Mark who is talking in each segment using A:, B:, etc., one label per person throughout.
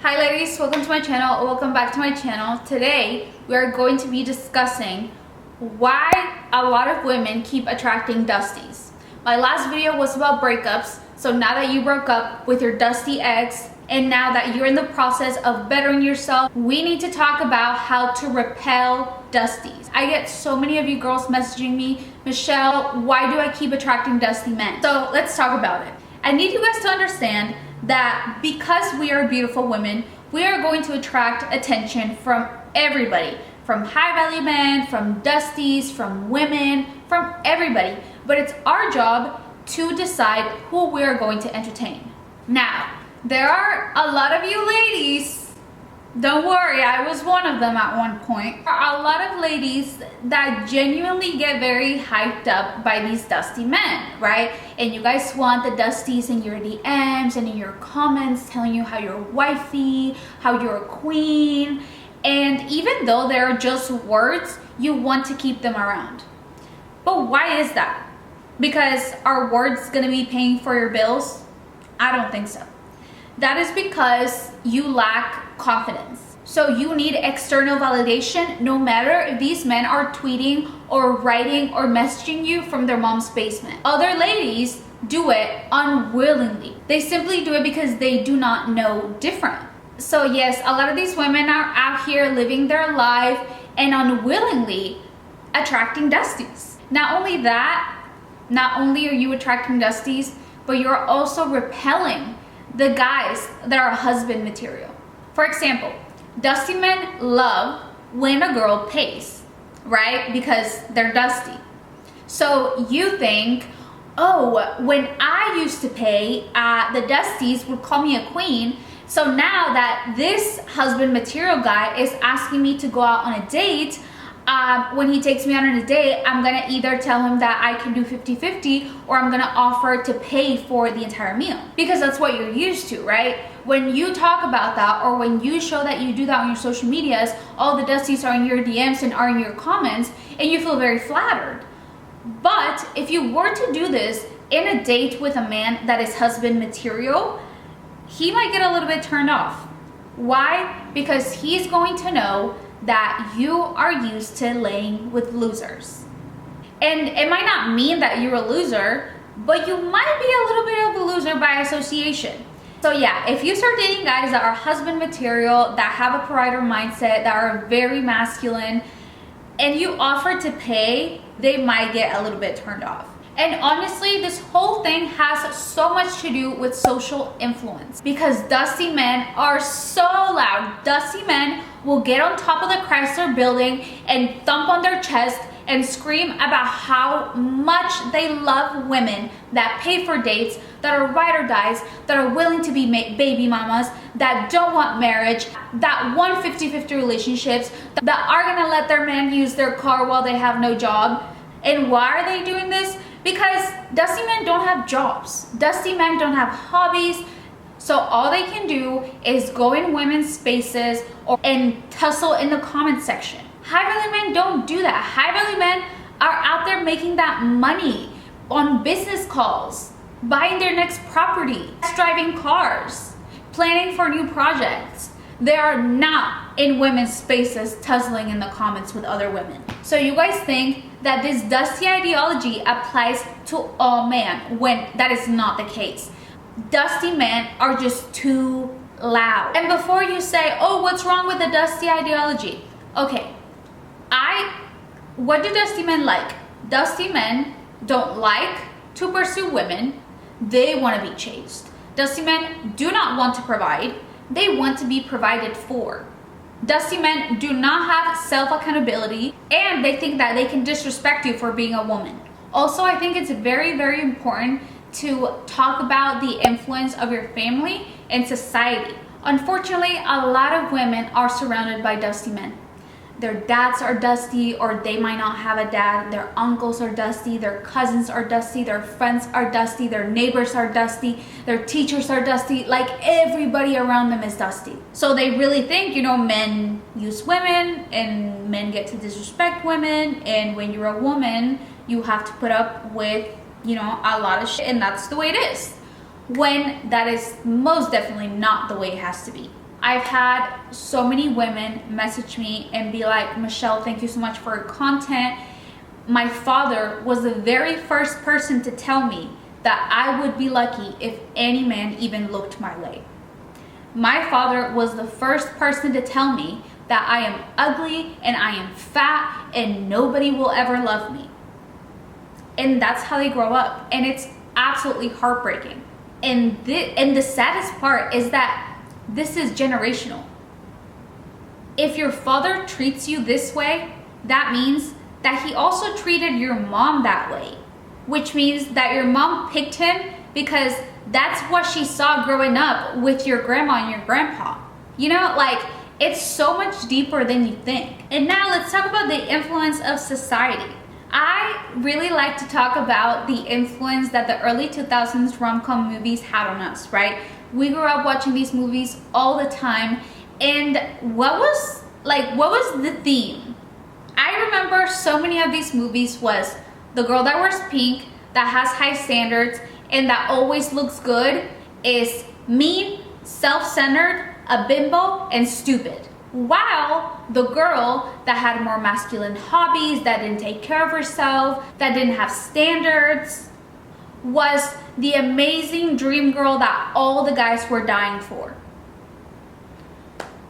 A: Hi ladies, welcome to my channel, welcome back to my channel. Today we are going to be discussing why a lot of women keep attracting dusties. My last video was about breakups, so now that you broke up with your dusty ex and now that you're in the process of bettering yourself, we need to talk about how to repel dusties. I get so many of you girls messaging me, Michelle, why do I keep attracting dusty men? So let's talk about it. I need you guys to understand that because we are beautiful women, we are going to attract attention from everybody, from high value men, from dusties, from women, from everybody. But it's our job to decide who we are going to entertain. Now, there are a lot of you ladies, don't worry, I was one of them at one point. There are a lot of ladies that genuinely get very hyped up by these dusty men, right? And you guys want the dusties in your DMs and in your comments telling you how you're wifey, how you're a queen. And even though they're just words, you want to keep them around. But why is that? Because are words gonna be paying for your bills? I don't think so. That is because you lack confidence. So you need external validation no matter if these men are tweeting or writing or messaging you from their mom's basement. Other ladies do it unwillingly. They simply do it because they do not know different. So yes, a lot of these women are out here living their life and unwillingly attracting dusties. Not only that, not only are you attracting dusties, but you're also repelling the guys that are husband material. For example, dusty men love when a girl pays, right? Because they're dusty. So you think, oh, when I used to pay, the dusties would call me a queen. So now that this husband material guy is asking me to go out on a date, when he takes me out on a date, I'm gonna either tell him that I can do 50-50 or I'm gonna offer to pay for the entire meal, because that's what you're used to, right? When you talk about that or when you show that you do that on your social medias, all the dusties are in your DMs and are in your comments and you feel very flattered. But if you were to do this in a date with a man that is husband material, he might get a little bit turned off. Why? Because he's going to know that you are used to laying with losers. And it might not mean that you're a loser, but you might be a little bit of a loser by association. So yeah, if you start dating guys that are husband material, that have a provider mindset, that are very masculine, and you offer to pay, they might get a little bit turned off. And honestly, this whole thing has so much to do with social influence, because dusty men are so loud. Dusty men will get on top of the Chrysler building and thump on their chest and scream about how much they love women that pay for dates, that are ride or dies, that are willing to be baby mamas, that don't want marriage, that want 50-50 relationships, that are gonna let their man use their car while they have no job. And why are they doing this? Because dusty men don't have jobs. Dusty men don't have hobbies. So all they can do is go in women's spaces and tussle in the comment section. High value men don't do that. High value men are out there making that money on business calls, buying their next property, driving cars, planning for new projects. They are not in women's spaces tussling in the comments with other women. So you guys think that this dusty ideology applies to all men, when that is not the case. Dusty men are just too loud. And before you say, oh, what's wrong with the dusty ideology? Okay, what do dusty men like? Dusty men don't like to pursue women. They want to be chased. Dusty men do not want to provide. They want to be provided for. Dusty men do not have self-accountability, and they think that they can disrespect you for being a woman. Also, I think it's very, very important to talk about the influence of your family and society. Unfortunately, a lot of women are surrounded by dusty men. Their dads are dusty, or they might not have a dad. Their uncles are dusty, their cousins are dusty, their friends are dusty, their neighbors are dusty, their teachers are dusty. Like, everybody around them is dusty. So they really think, you know, men use women and men get to disrespect women, and when you're a woman, you have to put up with, you know, a lot of shit, and that's the way it is. When that is most definitely not the way it has to be. I've had so many women message me and be like, Michelle, thank you so much for your content. My father was the very first person to tell me that I would be lucky if any man even looked my way. My father was the first person to tell me that I am ugly and I am fat and nobody will ever love me. And that's how they grow up. And it's absolutely heartbreaking. And the saddest part is that this is generational. If your father treats you this way, that means that he also treated your mom that way, which means that your mom picked him because that's what she saw growing up with your grandma and your grandpa. You know, like, it's so much deeper than you think. And now let's talk about the influence of society. I really like to talk about the influence that the early 2000s rom-com movies had on us, right? We grew up watching these movies all the time, and what was the theme? I remember so many of these movies was the girl that wears pink, that has high standards, and that always looks good, is mean, self-centered, a bimbo, and stupid. While the girl that had more masculine hobbies, that didn't take care of herself, that didn't have standards, was the amazing dream girl that all the guys were dying for.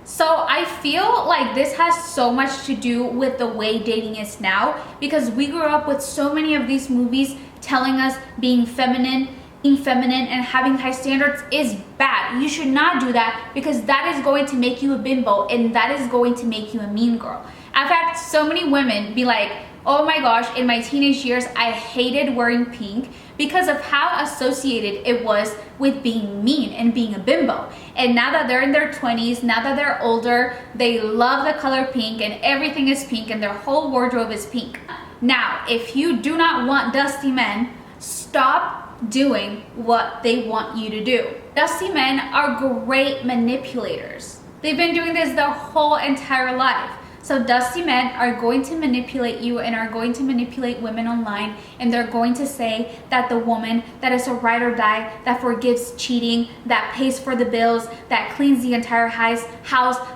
A: So I feel like this has so much to do with the way dating is now, because we grew up with so many of these movies telling us being feminine and having high standards is bad. You should not do that because that is going to make you a bimbo and that is going to make you a mean girl. I've had so many women be like, oh my gosh, in my teenage years, I hated wearing pink because of how associated it was with being mean and being a bimbo. And now that they're in their 20s, now that they're older, they love the color pink and everything is pink and their whole wardrobe is pink. Now, if you do not want dusty men, stop doing what they want you to do. Dusty men are great manipulators. They've been doing this their whole entire life. So dusty men are going to manipulate you and are going to manipulate women online, and they're going to say that the woman that is a ride or die, that forgives cheating, that pays for the bills, that cleans the entire house,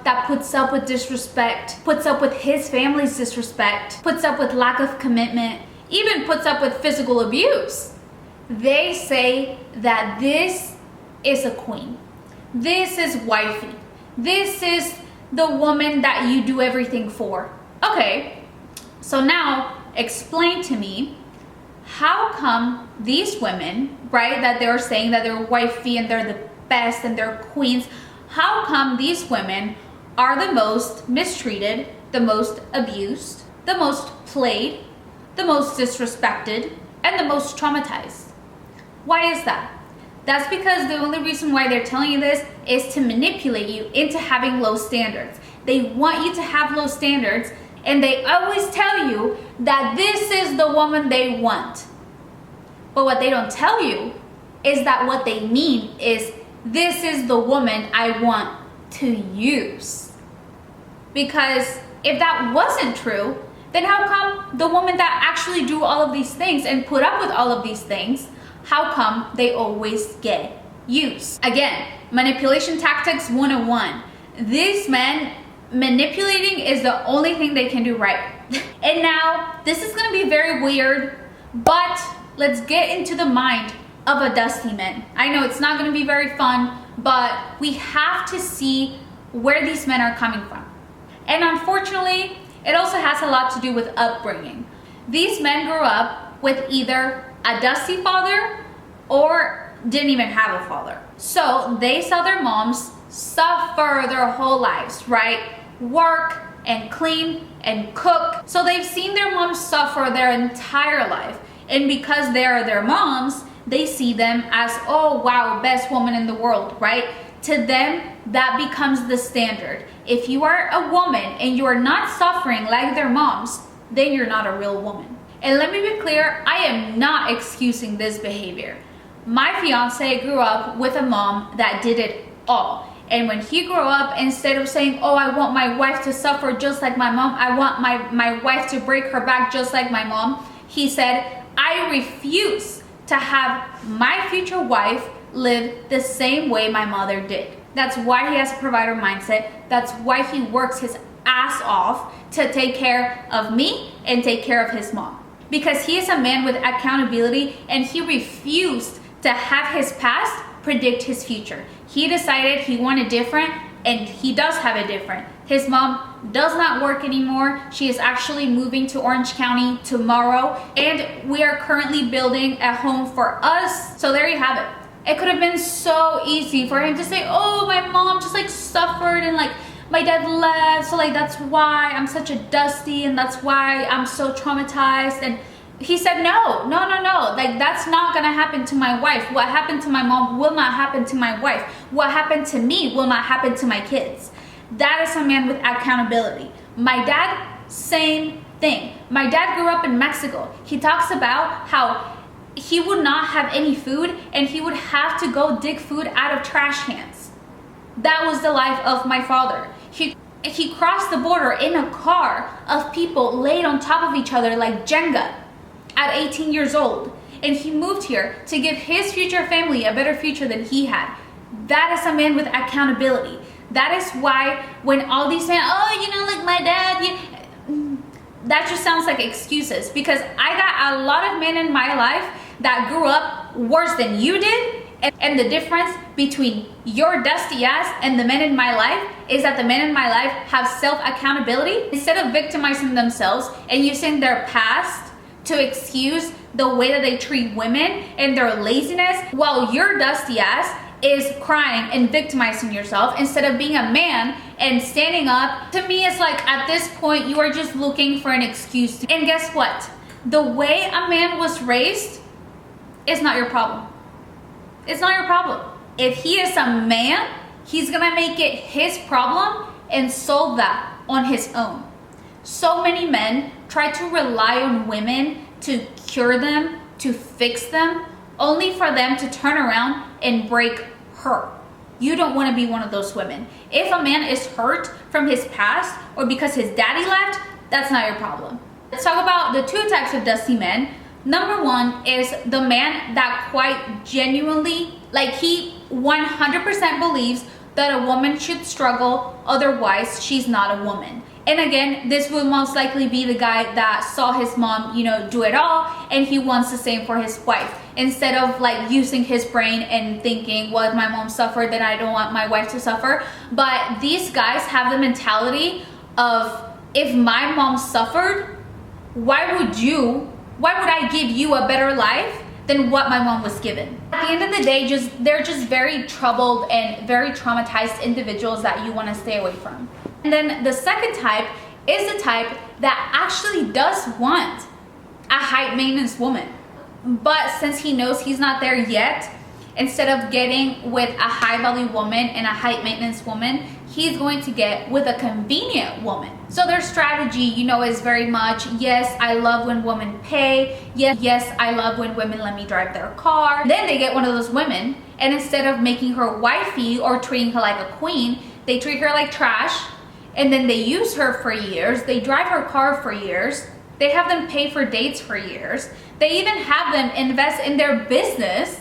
A: that puts up with disrespect, puts up with his family's disrespect, puts up with lack of commitment, even puts up with physical abuse. They say that this is a queen. This is wifey. This is the woman that you do everything for. Okay, so now explain to me, how come these women, right, that they're saying that they're wifey and they're the best and they're queens, how come these women are the most mistreated, the most abused, the most played, the most disrespected, and the most traumatized? Why is that? That's because the only reason why they're telling you this is to manipulate you into having low standards. They want you to have low standards, and they always tell you that this is the woman they want. But what they don't tell you is that what they mean is, this is the woman I want to use. Because if that wasn't true, then how come the woman that actually do all of these things and put up with all of these things, how come they always get used? Again, manipulation tactics 101. These men, manipulating is the only thing they can do right. And now, this is gonna be very weird, but let's get into the mind of a dusty man. I know it's not gonna be very fun, but we have to see where these men are coming from. And unfortunately, it also has a lot to do with upbringing. These men grew up with either a dusty father or didn't even have a father. So they saw their moms suffer their whole lives, right? Work and clean and cook. So they've seen their moms suffer their entire life. And because they are their moms, they see them as, oh wow, best woman in the world, right? To them, that becomes the standard. If you are a woman and you are not suffering like their moms, then you're not a real woman. And let me be clear, I am not excusing this behavior. My fiance grew up with a mom that did it all. And when he grew up, instead of saying, oh, I want my wife to suffer just like my mom, I want my wife to break her back just like my mom, he said, I refuse to have my future wife live the same way my mother did. That's why he has a provider mindset. That's why he works his ass off to take care of me and take care of his mom. Because he is a man with accountability, and he refused to have his past predict his future. He decided he wanted different, and he does have it different. His mom does not work anymore. She is actually moving to Orange County tomorrow, and we are currently building a home for us. So there you have it. It could have been so easy for him to say, oh, my mom just like suffered and like my dad left, so like that's why I'm such a dusty and that's why I'm so traumatized. And he said, no, like that's not gonna happen to my wife. What happened to my mom will not happen to my wife. What happened to me will not happen to my kids. That is a man with accountability. My dad, same thing. My dad grew up in Mexico. He talks about how he would not have any food and he would have to go dig food out of trash cans. That was the life of my father. He crossed the border in a car of people laid on top of each other like Jenga at 18 years old. And he moved here to give his future family a better future than he had. That is a man with accountability. That is why when all these say, oh, you know, like my dad, that just sounds like excuses. Because I got a lot of men in my life that grew up worse than you did. And the difference between your dusty ass and the men in my life is that the men in my life have self-accountability. Instead of victimizing themselves and using their past to excuse the way that they treat women and their laziness, while your dusty ass is crying and victimizing yourself instead of being a man and standing up. To me, it's like at this point, you are just looking for an excuse. And guess what? The way a man was raised is not your problem. It's not your problem. If he is a man, he's gonna make it his problem and solve that on his own. So many men try to rely on women to cure them, to fix them, only for them to turn around and break her. You don't want to be one of those women. If a man is hurt from his past or because his daddy left, that's not your problem. Let's talk about the two types of dusty men. Number one is the man that quite genuinely, like he 100% believes that a woman should struggle, otherwise she's not a woman. And again, this will most likely be the guy that saw his mom, you know, do it all, and he wants the same for his wife. Instead of like using his brain and thinking, well, if my mom suffered, then I don't want my wife to suffer. But these guys have the mentality of, if my mom suffered, why would I give you a better life than what my mom was given? At the end of the day, they're just very troubled and very traumatized individuals that you want to stay away from. And then the second type is the type that actually does want a high maintenance woman. But since he knows he's not there yet, instead of getting with a high value woman and a high maintenance woman, he's going to get with a convenient woman. So their strategy, you know, is very much, yes, I love when women pay. Yes, I love when women let me drive their car. Then they get one of those women, and instead of making her wifey or treating her like a queen, they treat her like trash. And then they use her for years. They drive her car for years. They have them pay for dates for years. They even have them invest in their business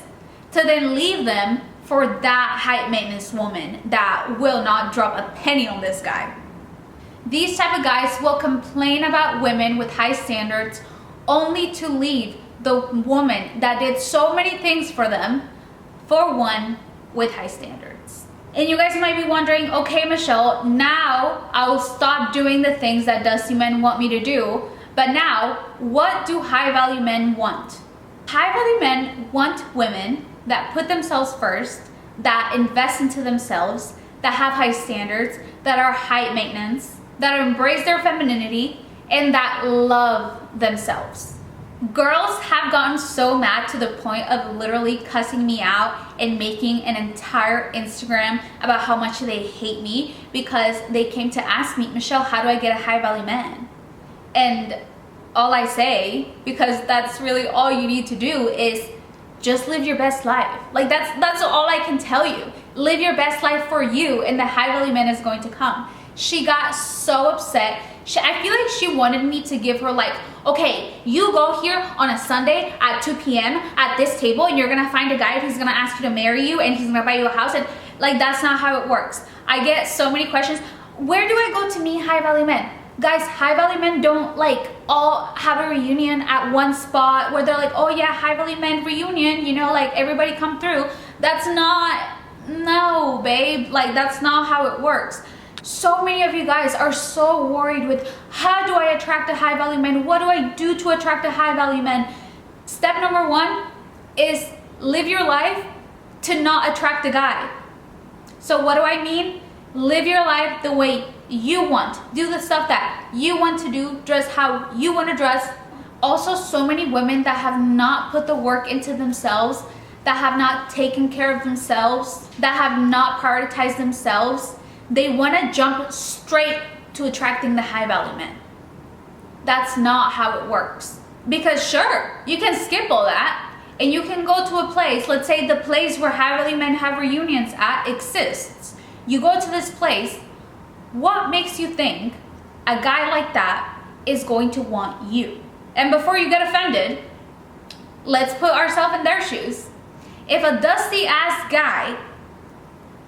A: to then leave them for that high maintenance woman that will not drop a penny on this guy. These type of guys will complain about women with high standards only to leave the woman that did so many things for them for one with high standards. And you guys might be wondering, okay, Michelle, now I'll stop doing the things that dusty men want me to do. But now, what do high value men want? High value men want women that put themselves first, that invest into themselves, that have high standards, that are high maintenance, that embrace their femininity, and that love themselves. Girls have gotten so mad to the point of literally cussing me out and making an entire Instagram about how much they hate me because they came to ask me, Michelle, how do I get a high value man? And all I say, because that's really all you need to do, is just live your best life. Like that's all I can tell you. Live your best life for you, and the high value man is going to come. She got so upset. I feel like she wanted me to give her like, okay, you go here on a Sunday at 2 p.m. at this table, and you're gonna find a guy who's gonna ask you to marry you, and he's gonna buy you a house. And Like, that's not how it works. I get so many questions. Where do I go to meet high value men? Guys, high value men don't like all have a reunion at one spot where they're like, oh yeah, high value men reunion, you know, like everybody come through. That's not, no babe, like that's not how it works. So many of you guys are so worried with, how do I attract a high value man? What do I do to attract a high value man? Step number one is live your life to not attract a guy. So what do I mean? Live your life the way you want. Do the stuff that you want to do. Dress how you want to dress. Also, so many women that have not put the work into themselves, that have not taken care of themselves, that have not prioritized themselves, they want to jump straight to attracting the high value men. That's not how it works. Because sure, you can skip all that and you can go to a place, let's say the place where high value men have reunions at exists. You go to this place, what makes you think a guy like that is going to want you? And before you get offended, let's put ourselves in their shoes. If a dusty ass guy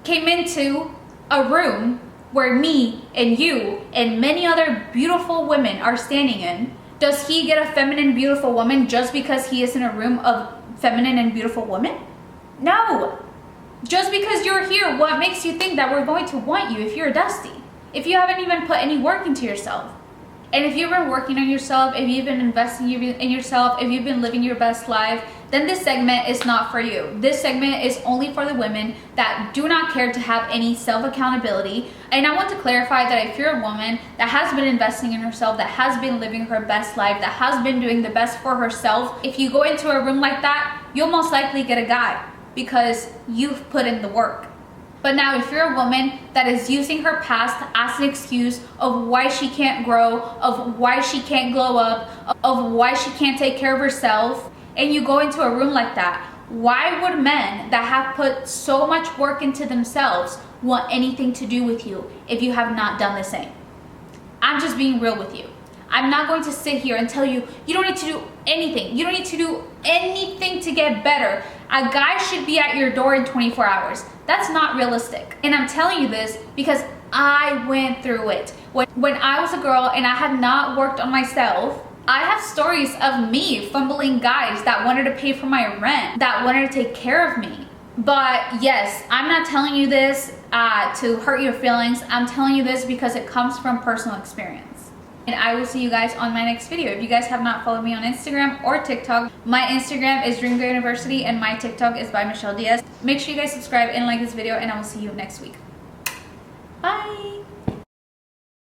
A: came into a room where me and you and many other beautiful women are standing in, does he get a feminine, beautiful woman just because he is in a room of feminine and beautiful women? No. Just because you're here, what makes you think that we're going to want you if you're dusty? If you haven't even put any work into yourself. And if you've been working on yourself, if you've been investing in yourself, if you've been living your best life, then this segment is not for you. This segment is only for the women that do not care to have any self-accountability. And I want to clarify that if you're a woman that has been investing in herself, that has been living her best life, that has been doing the best for herself, if you go into a room like that, you'll most likely get a guy because you've put in the work. But now if you're a woman that is using her past as an excuse of why she can't grow, of why she can't glow up, of why she can't take care of herself, and you go into a room like that, why would men that have put so much work into themselves want anything to do with you if you have not done the same? I'm just being real with you. I'm not going to sit here and tell you, you don't need to do anything. You don't need to do anything to get better. A guy should be at your door in 24 hours. That's not realistic. And I'm telling you this because I went through it. When I was a girl and I had not worked on myself, I have stories of me fumbling guys that wanted to pay for my rent, that wanted to take care of me. But yes, I'm not telling you this to hurt your feelings. I'm telling you this because it comes from personal experience. And I will see you guys on my next video. If you guys have not followed me on Instagram or TikTok, my Instagram is Dream Girl University and my TikTok is by Michelle Diaz. Make sure you guys subscribe and like this video and I will see you next week. Bye.